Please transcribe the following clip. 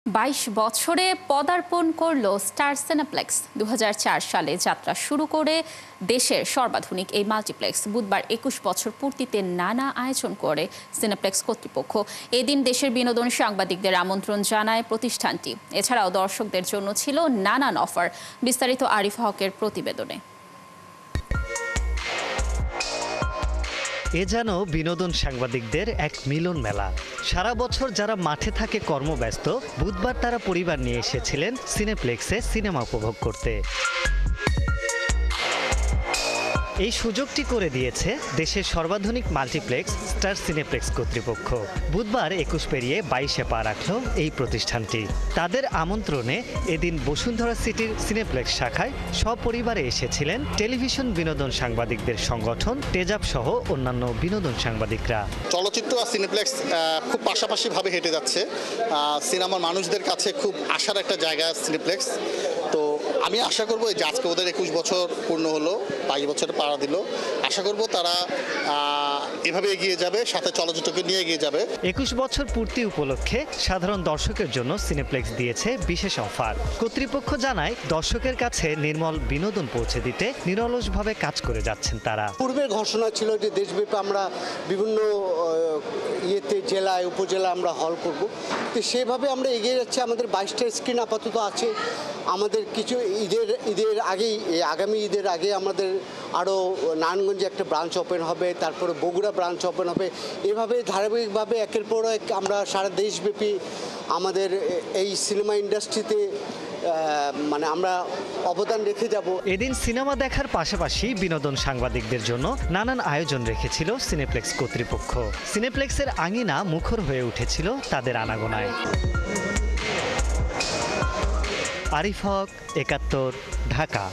২২ বছরে পদার্পণ করল স্টার সিনেপ্লেক্স। ২০০৪ সালে যাত্রা শুরু করে দেশের সর্বাধুনিক এই মাল্টিপ্লেক্স বুধবার ২১ বছর পূর্তিতে নানা আয়োজন করে সিনেপ্লেক্স কর্তৃপক্ষ। এদিন দেশের বিনোদন সাংবাদিকদের আমন্ত্রণ জানায় প্রতিষ্ঠানটি। এছাড়াও দর্শকদের জন্য ছিল নানান অফার। বিস্তারিত আরিফ হকের প্রতিবেদনে। এ যেন বিনোদন সাংবাদিকদের এক মিলন মেলা। সারা বছর যারা মাঠে থাকে কর্মব্যস্ত, বুধবার তারা পরিবার নিয়ে এসেছিলেন সিনেপ্লেক্সে সিনেমা উপভোগ করতে। এই সুযোগটি করে দিয়েছে দেশের সর্বাধুনিক মাল্টিপ্লেক্স স্টার সিনেপ্লেক্স কর্তৃপক্ষ। বুধবার ২১ পেরিয়ে ২২-এ পা রাখল এই প্রতিষ্ঠানটি। তাদের আমন্ত্রণে এদিন বসুন্ধরা সিটির সিনেপ্লেক্স শাখায় সপরিবারে এসেছিলেন টেলিভিশন বিনোদন সাংবাদিকদের সংগঠন টেজাব সহ অন্যান্য বিনোদন সাংবাদিকরা। চলচ্চিত্র আর সিনেপ্লেক্স খুব পাশাপাশিভাবে হেঁটে যাচ্ছে। সিনেমার মানুষদের কাছে খুব আশার একটা জায়গা সিনেপ্লেক্স। তো আমি আশা করবো যে আজকে ওদের ২১ বছর পূর্ণ হলো, ২২ বছরে পাড়া দিল। আশা করব তারা এভাবে এগিয়ে যাবে, সাথে চলচ্চিত্রকে নিয়ে এগিয়ে যাবে। ২১ বছর পূর্তি উপলক্ষে সাধারণ দর্শকের জন্য সিনেপ্লেক্স দিয়েছে বিশেষ অফার। কর্তৃপক্ষ জানায়, দর্শকের কাছে নির্মল বিনোদন পৌঁছে দিতে নিরলসভাবে কাজ করে যাচ্ছেন তারা। পূর্বের ঘোষণা ছিল যে দেশব্যাপী আমরা বিভিন্ন জেলায় উপজেলা আমরা হল করব। তো সেভাবে আমরা এগিয়ে যাচ্ছি। আমাদের ২২টা স্ক্রিন আপাতত আছে। আমাদের কিছু ঈদের আগেই, আগামী ঈদের আগে আমাদের আরও নারায়ণগঞ্জে একটা ব্রাঞ্চ ওপেন হবে, তারপরে বগুড়া ব্রাঞ্চ ওপেন হবে। এভাবে ধারাবাহিকভাবে একের পর এক আমরা সারা দেশব্যাপী আমাদের এই সিনেমা ইন্ডাস্ট্রিতে আমরা অবদান রেখে যাব। এদিন সিনেমা দেখার পাশাপাশি বিনোদন সাংবাদিকদের জন্য নানান আয়োজন রেখেছিল সিনেপ্লেক্স কর্তৃপক্ষ। সিনেপ্লেক্সের আঙিনা মুখর হয়ে উঠেছিল তাদের আনাগোনায়। আরিফ হক, ৭১, ঢাকা।